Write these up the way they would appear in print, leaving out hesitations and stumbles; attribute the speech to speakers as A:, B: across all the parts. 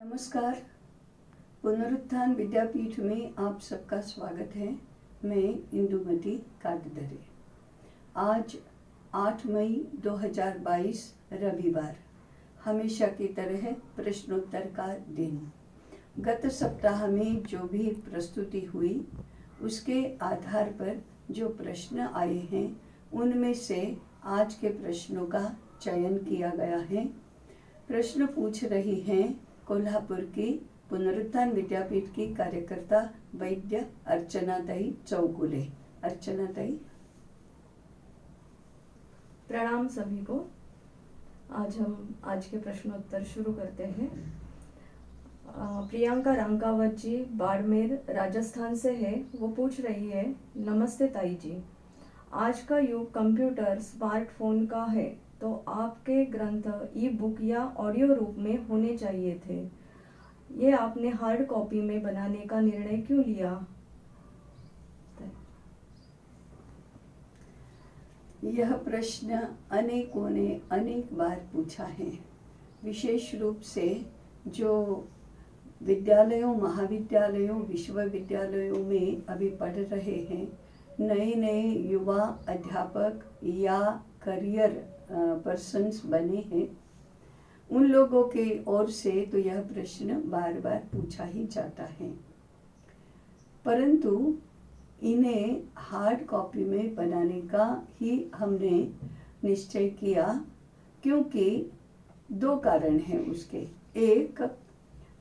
A: नमस्कार। पुनरुत्थान विद्यापीठ में आप सबका स्वागत है। मैं इंदुमती काददरे। आज 8 मई 2022 रविवार, हमेशा की तरह प्रश्नोत्तर का दिन। गत सप्ताह में जो भी प्रस्तुति हुई उसके आधार पर जो प्रश्न आए हैं उनमें से आज के प्रश्नों का चयन किया गया है। प्रश्न पूछ रही हैं कोल्हापुर की पुनरुत्थान विद्यापीठ की कार्यकर्ता वैद्य अर्चनाताई चौगुले। अर्चनाताई।
B: प्रणाम सभी को। आज के प्रश्नोत्तर शुरू करते हैं। प्रियंका रंकावत जी बाड़मेर राजस्थान से है। वो पूछ रही है, नमस्ते ताई जी, आज का युग कंप्यूटर स्मार्टफोन का है, तो आपके ग्रंथ ई बुक या ऑडियो रूप में होने चाहिए थे। ये आपने हार्ड कॉपी में बनाने का निर्णय क्यों लिया?
A: यह प्रश्न अनेकों ने अनेक बार पूछा है। विशेष रूप से जो विद्यालयों, महाविद्यालयों, विश्वविद्यालयों में अभी पढ़ रहे हैं, नए नए युवा अध्यापक या करियर पर्सन्स बने हैं, उन लोगों के ओर से तो यह प्रश्न बार बार पूछा ही जाता है। परंतु इन्हें हार्ड कॉपी में बनाने का ही हमने निश्चय किया, क्योंकि दो कारण हैं उसके। एक,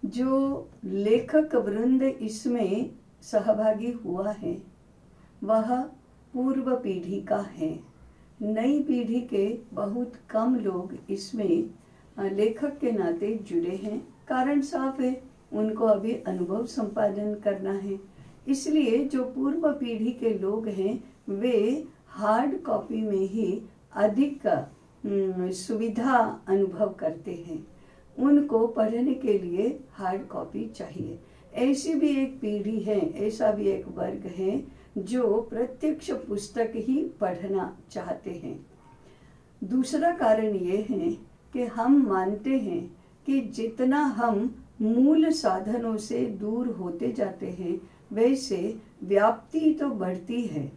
A: जो लेखक वृंद इसमें सहभागी हुआ है वह पूर्व पीढ़ी का है। नई पीढ़ी के बहुत कम लोग इसमें लेखक के नाते जुड़े हैं। कारण साफ है, उनको अभी अनुभव संपादन करना है। इसलिए जो पूर्व पीढ़ी के लोग हैं वे हार्ड कॉपी में ही अधिक सुविधा अनुभव करते हैं। उनको पढ़ने के लिए हार्ड कॉपी चाहिए। ऐसी भी एक पीढ़ी है, ऐसा भी एक वर्ग है जो प्रत्यक्ष पुस्तक ही पढ़ना चाहते हैं। दूसरा कारण ये है कि हम मानते हैं कि जितना हम मूल साधनों से दूर होते जाते हैं वैसे व्याप्ति तो बढ़ती है,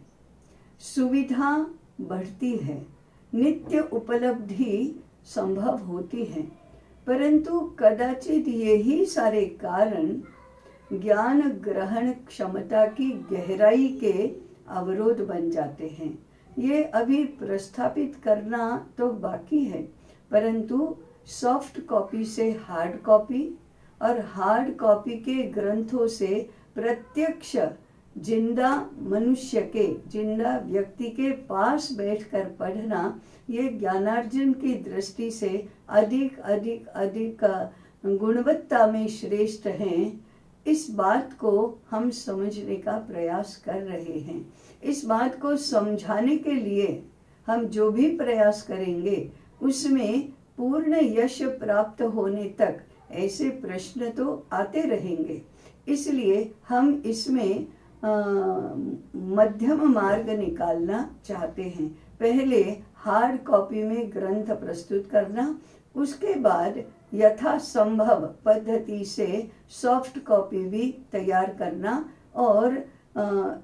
A: सुविधा बढ़ती है, नित्य उपलब्धि संभव होती है, परंतु कदाचित यही सारे कारण ज्ञान ग्रहण क्षमता की गहराई के अवरोध बन जाते हैं। ये अभी प्रस्थापित करना तो बाकी है, परंतु सॉफ्ट कॉपी से हार्ड कॉपी और हार्ड कॉपी के ग्रंथों से प्रत्यक्ष जिंदा मनुष्य के, जिंदा व्यक्ति के पास बैठकर पढ़ना, ये ज्ञानार्जन की दृष्टि से अधिक अधिक अधिक गुणवत्ता में श्रेष्ठ हैं। इस बात को हम समझने का प्रयास कर रहे हैं। इस बात को समझाने के लिए हम जो भी प्रयास करेंगे उसमें पूर्ण यश प्राप्त होने तक ऐसे प्रश्न तो आते रहेंगे। इसलिए हम इसमें मध्यम मार्ग निकालना चाहते हैं। पहले हार्ड कॉपी में ग्रंथ प्रस्तुत करना, उसके बाद यथासंभव पद्धति से सॉफ्ट कॉपी भी तैयार करना और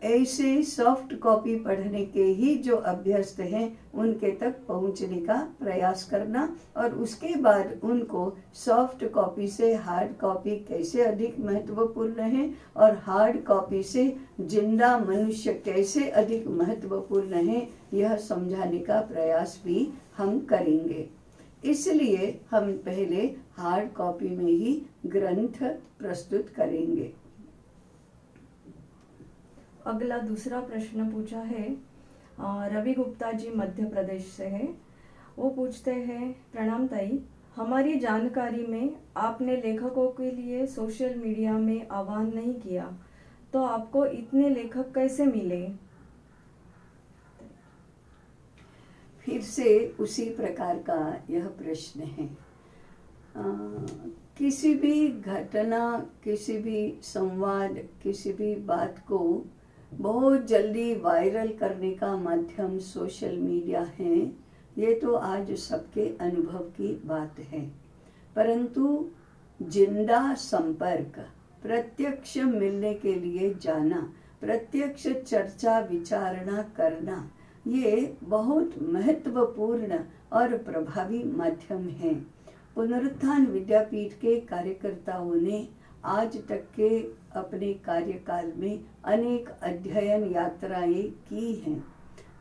A: ऐसे सॉफ्ट कॉपी पढ़ने के ही जो अभ्यस्त हैं उनके तक पहुंचने का प्रयास करना, और उसके बाद उनको सॉफ्ट कॉपी से हार्ड कॉपी कैसे अधिक महत्वपूर्ण है और हार्ड कॉपी से जिंदा मनुष्य कैसे अधिक महत्वपूर्ण है, यह समझाने का प्रयास भी हम करेंगे। इसलिए हम पहले हार्ड कॉपी में ही ग्रंथ प्रस्तुत करेंगे।
B: अगला दूसरा प्रश्न पूछा है, रवि गुप्ता जी मध्य प्रदेश से है। वो पूछते हैं, प्रणाम ताई, हमारी जानकारी में आपने लेखकों के लिए सोशल मीडिया में आह्वान नहीं किया, तो आपको इतने लेखक कैसे मिले?
A: फिर से उसी प्रकार का यह प्रश्न है। किसी भी घटना, किसी भी संवाद, किसी भी बात को बहुत जल्दी वायरल करने का माध्यम सोशल मीडिया है। ये तो आज सबके अनुभव की बात है। परंतु जिंदा संपर्क, प्रत्यक्ष मिलने के लिए जाना, प्रत्यक्ष चर्चा विचारणा करना, ये बहुत महत्वपूर्ण और प्रभावी माध्यम है। पुनरुत्थान विद्यापीठ के कार्यकर्ताओं ने आज तक के अपने कार्यकाल में अनेक अध्ययन यात्राएं की हैं।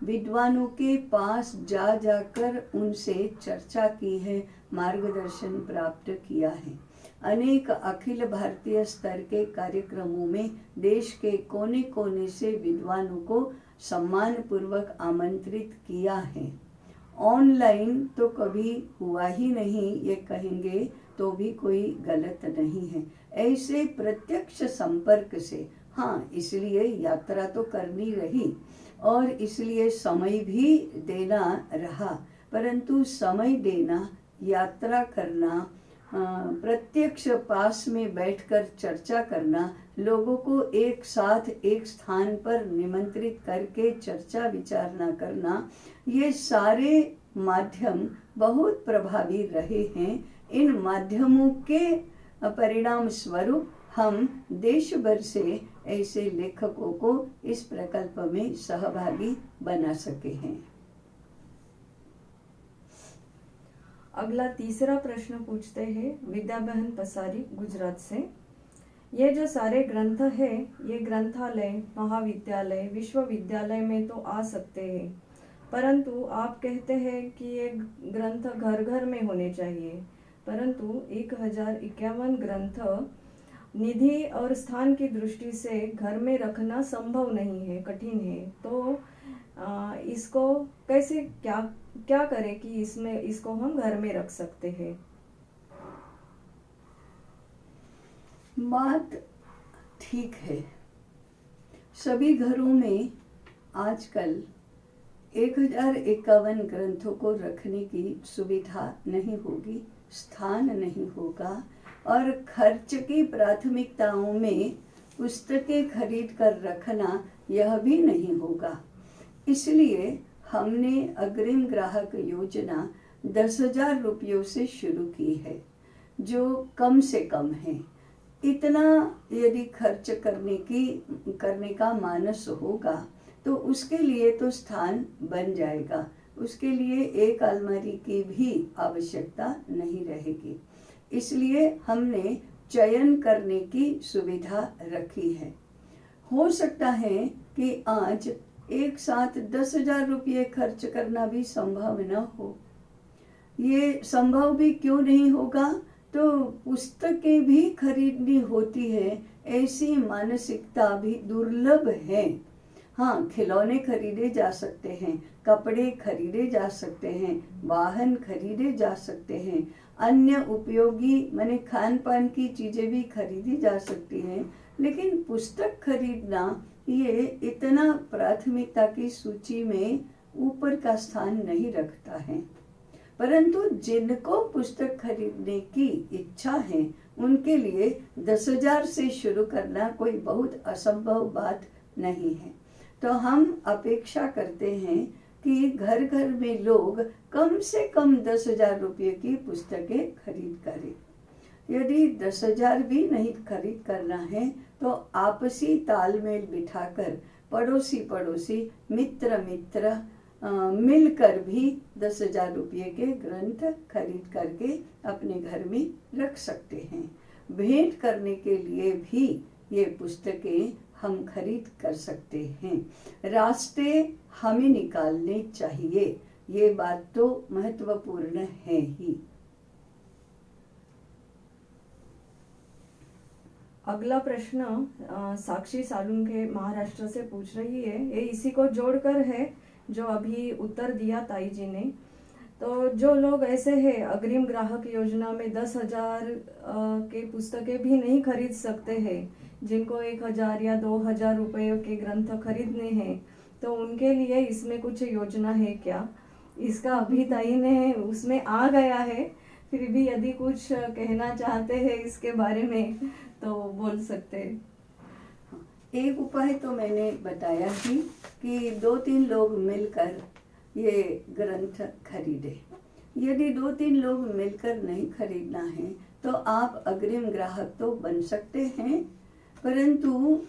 A: विद्वानों के पास जा जाकर उनसे चर्चा की है, मार्गदर्शन प्राप्त किया है। अनेक अखिल भारतीय स्तर के कार्यक्रमों में देश के कोने कोने से विद्वानों को सम्मान पूर्वक आमंत्रित किया है। ऑनलाइन तो कभी हुआ ही नहीं, ये कहेंगे तो भी कोई गलत नहीं है। ऐसे प्रत्यक्ष संपर्क से, हाँ, इसलिए यात्रा तो करनी रही और इसलिए समय भी देना रहा, परंतु समय देना, यात्रा करना, प्रत्यक्ष पास में बैठकर चर्चा करना, लोगों को एक साथ एक स्थान पर निमंत्रित करके चर्चा विचारणा करना, ये सारे माध्यम बहुत प्रभावी रहे हैं। इन माध्यमों के परिणाम स्वरूप हम देश भर से ऐसे लेखकों को इस प्रकल्प में सहभागी बना सके हैं।
B: अगला तीसरा प्रश्न पूछते हैं विद्या बहन पसारी गुजरात से। ये जो सारे ग्रंथ है, ये ग्रंथालय, महाविद्यालय, विश्वविद्यालय में तो आ सकते हैं, परंतु आप कहते हैं कि ये ग्रंथ घर घर में होने चाहिए, परंतु 1051 ग्रंथ निधि और स्थान की दृष्टि से घर में रखना संभव नहीं है, कठिन है। तो इसको कैसे क्या करें कि इसको हम घर में रख सकते हैं?
A: बात ठीक है। सभी घरों में आजकल 1051 ग्रंथों को रखने की सुविधा नहीं होगी, स्थान नहीं होगा, और खर्च की प्राथमिकताओं में पुस्तकें खरीद कर रखना यह भी नहीं होगा। इसलिए हमने अग्रिम ग्राहक योजना 10,000 रुपयों से शुरू की है, जो कम से कम है। इतना यदि खर्च करने का मानस होगा तो उसके लिए तो स्थान बन जाएगा, उसके लिए एक अलमारी की भी आवश्यकता नहीं रहेगी। इसलिए हमने चयन करने की सुविधा रखी है। हो सकता है कि आज एक साथ 10,000 रुपये खर्च करना भी संभव न हो। ये संभव भी क्यों नहीं होगा? तो पुस्तकें भी खरीदनी होती है, ऐसी मानसिकता भी दुर्लभ है। हाँ, खिलौने खरीदे जा सकते हैं, कपड़े खरीदे जा सकते हैं, वाहन खरीदे जा सकते हैं, अन्य उपयोगी माने खान पान की चीजें भी खरीदी जा सकती हैं, लेकिन पुस्तक खरीदना ये इतना प्राथमिकता की सूची में ऊपर का स्थान नहीं रखता है। परंतु जिनको पुस्तक खरीदने की इच्छा है, उनके लिए 10,000 से शुरू करना कोई बहुत असंभव बात नहीं है। तो हम अपेक्षा करते हैं कि घर घर में लोग कम से कम 10,000 रुपये की पुस्तकें खरीद करें। यदि 10,000 भी नहीं खरीद करना है तो आपसी तालमेल बिठाकर पड़ोसी मित्र मिलकर भी 10,000 रुपये के ग्रंथ खरीद करके अपने घर में रख सकते हैं। भेंट करने के लिए भी ये पुस्तकें हम खरीद कर सकते हैं। रास्ते हमें निकालने चाहिए, ये बात तो महत्वपूर्ण है ही।
B: अगला प्रश्न साक्षी सालुंके महाराष्ट्र से पूछ रही है, ये इसी को जोड़कर है जो अभी उत्तर दिया ताई जी ने। तो जो लोग ऐसे हैं अग्रिम ग्राहक योजना में 10,000 के पुस्तकें भी नहीं खरीद सकते हैं, जिनको 1,000 या 2,000 रुपये के ग्रंथ खरीदने हैं, तो उनके लिए इसमें कुछ योजना है क्या? इसका अभी ताई ने उसमें आ गया है, फिर भी यदि कुछ कहना चाहते हैं इसके बारे में तो बोल सकते हैं।
A: एक उपाय तो मैंने बताया ही कि 2-3 लोग मिलकर ये ग्रंथ खरीदे। यदि 2-3 लोग मिलकर नहीं खरीदना है तो आप अग्रिम ग्राहक तो बन सकते हैं, परंतु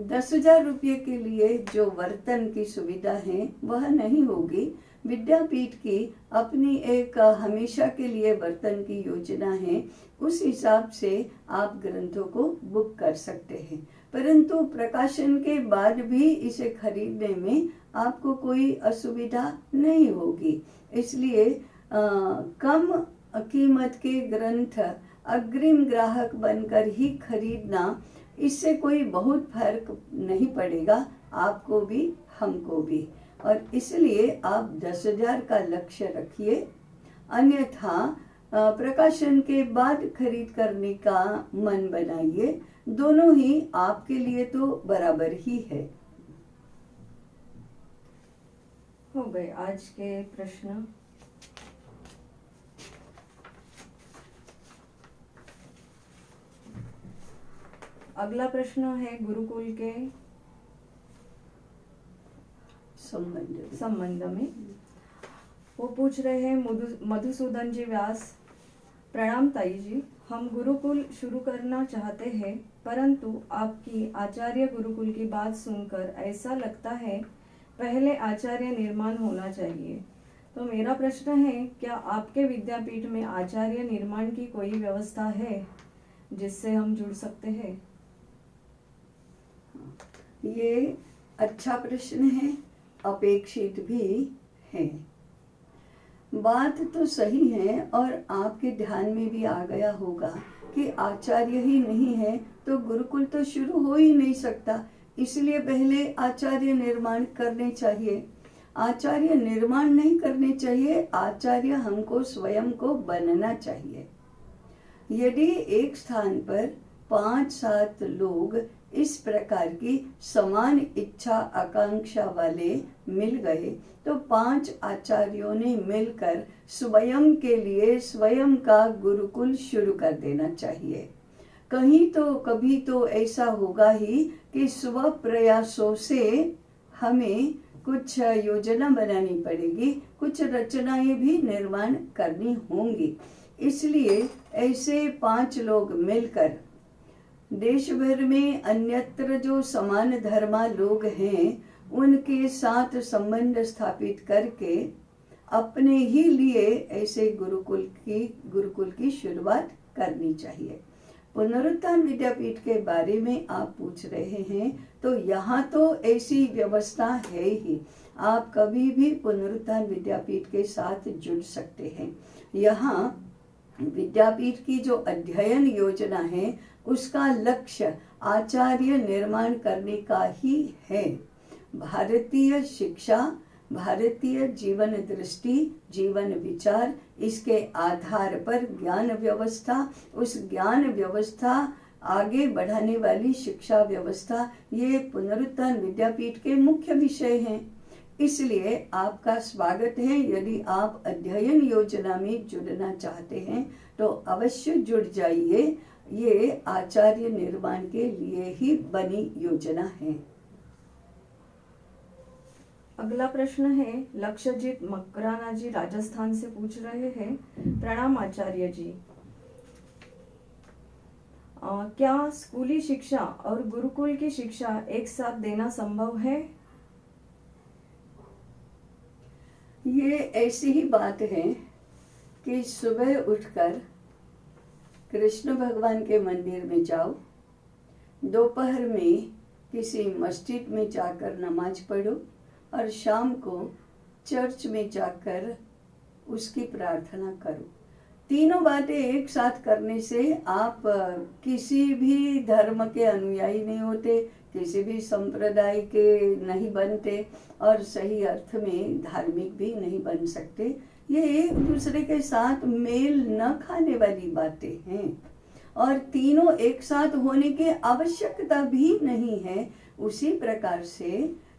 A: 10,000 रुपये के लिए जो वर्तन की सुविधा है वह नहीं होगी। विद्यापीठ की अपनी एक हमेशा के लिए वर्तन की योजना है, उस हिसाब से आप ग्रंथों को बुक कर सकते हैं, परंतु प्रकाशन के बाद भी इसे खरीदने में आपको कोई असुविधा नहीं होगी। इसलिए कम कीमत के ग्रंथ अग्रिम ग्राहक बनकर ही खरीदना, इससे कोई बहुत फर्क नहीं पड़ेगा, आपको भी हमको भी। और इसलिए आप 10,000 का लक्ष्य रखिए, अन्यथा प्रकाशन के बाद खरीद करने का मन बनाइए। दोनों ही आपके लिए तो बराबर ही है।
B: हो गए आज के प्रश्न। अगला प्रश्न है गुरुकुल के संबंध में। वो पूछ रहे हैं मधुसूदन जी व्यास। प्रणाम ताई जी, हम गुरुकुल शुरू करना चाहते हैं, परंतु आपकी आचार्य गुरुकुल की बात सुनकर ऐसा लगता है पहले आचार्य निर्माण होना चाहिए। तो मेरा प्रश्न है, क्या आपके विद्यापीठ में आचार्य निर्माण की कोई व्यवस्था है जिससे हम जुड़ सकते हैं?
A: ये अच्छा प्रश्न है, अपेक्षित भी है। बात तो सही है और आपके ध्यान में भी आ गया होगा कि आचार्य ही नहीं है तो गुरुकुल तो शुरू हो ही नहीं सकता, इसलिए पहले आचार्य निर्माण करने चाहिए। आचार्य निर्माण नहीं करने चाहिए, आचार्य हमको स्वयं को बनना चाहिए। यदि एक स्थान पर 5-7 लोग इस प्रकार की समान इच्छा आकांक्षा वाले मिल गए तो 5 आचार्यों ने मिलकर स्वयं के लिए स्वयं का गुरुकुल शुरू कर देना चाहिए। कहीं तो कभी तो ऐसा होगा ही कि स्व प्रयासों से हमें कुछ योजना बनानी पड़ेगी, कुछ रचनाएं भी निर्माण करनी होंगी। इसलिए ऐसे 5 लोग मिलकर देश भर में अन्यत्र जो समान धर्मा लोग हैं उनके साथ संबंध स्थापित करके अपने ही लिए ऐसे गुरुकुल की शुरुआत करनी चाहिए। पुनरुत्थान विद्यापीठ के बारे में आप पूछ रहे हैं, तो यहाँ तो ऐसी व्यवस्था है ही, आप कभी भी पुनरुत्थान विद्यापीठ के साथ जुड़ सकते हैं। यहाँ विद्यापीठ की जो अध्ययन योजना है उसका लक्ष्य आचार्य निर्माण करने का ही है। भारतीय शिक्षा, भारतीय जीवन दृष्टि, जीवन विचार, इसके आधार पर ज्ञान व्यवस्था, उस ज्ञान व्यवस्था आगे बढ़ाने वाली शिक्षा व्यवस्था, ये पुनरुत्थान विद्यापीठ के मुख्य विषय हैं। इसलिए आपका स्वागत है। यदि आप अध्ययन योजना में जुड़ना चाहते हैं तो अवश्य जुड़ जाइए। ये आचार्य निर्माण के लिए ही बनी योजना है।
B: अगला प्रश्न है लक्ष्यजीत मकराना जी राजस्थान से पूछ रहे हैं। प्रणाम आचार्य जी, क्या स्कूली शिक्षा और गुरुकुल की शिक्षा एक साथ देना संभव है?
A: ये ऐसी ही बात है कि सुबह उठकर कृष्ण भगवान के मंदिर में जाओ, दोपहर में किसी मस्जिद में जाकर नमाज पढ़ो और शाम को चर्च में जाकर उसकी प्रार्थना करो। तीनों बातें एक साथ करने से आप किसी भी धर्म के अनुयायी नहीं होते, किसी भी संप्रदाय के नहीं बनते और सही अर्थ में धार्मिक भी नहीं बन सकते। ये एक दूसरे के साथ मेल न खाने वाली बातें हैं और तीनों एक साथ होने की आवश्यकता भी नहीं है। उसी प्रकार से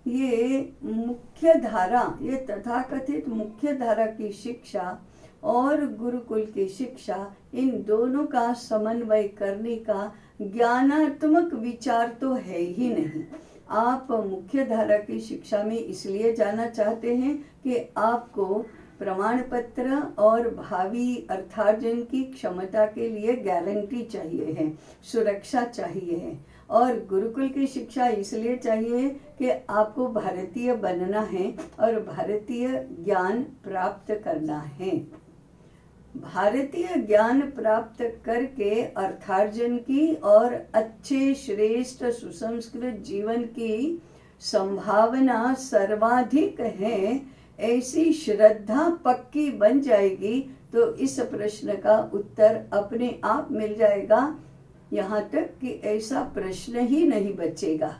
A: ये मुख्य धारा, ये तथाकथित मुख्य धारा की शिक्षा और गुरुकुल की शिक्षा, इन दोनों का समन्वय करने का ज्ञानात्मक विचार तो है ही नहीं। आप मुख्य धारा की शिक्षा में इसलिए जाना चाहते हैं कि आपको प्रमाण पत्र और भावी अर्थार्जन की क्षमता के लिए गारंटी चाहिए है, सुरक्षा चाहिए है। और गुरुकुल की शिक्षा इसलिए चाहिए कि आपको भारतीय बनना है और भारतीय ज्ञान प्राप्त करना है। भारतीय ज्ञान प्राप्त करके अर्थार्जन की और अच्छे श्रेष्ठ सुसंस्कृत जीवन की संभावना सर्वाधिक है, ऐसी श्रद्धा पक्की बन जाएगी तो इस प्रश्न का उत्तर अपने आप मिल जाएगा। यहाँ तक कि ऐसा प्रश्न ही नहीं बचेगा।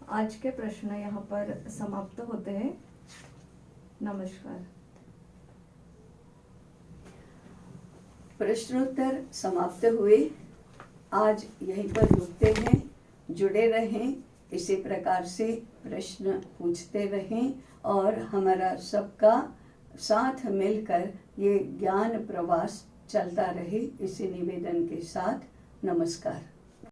B: आज के प्रश्न यहाँ पर समाप्त होते हैं। नमस्कार।
A: प्रश्नोत्तर समाप्त हुए। आज यहीं पर रुकते हैं। जुड़े रहें, इसी प्रकार से प्रश्न पूछते रहें और हमारा सबका साथ मिलकर ये ज्ञान प्रवास चलता रहे, इसी निवेदन के साथ नमस्कार।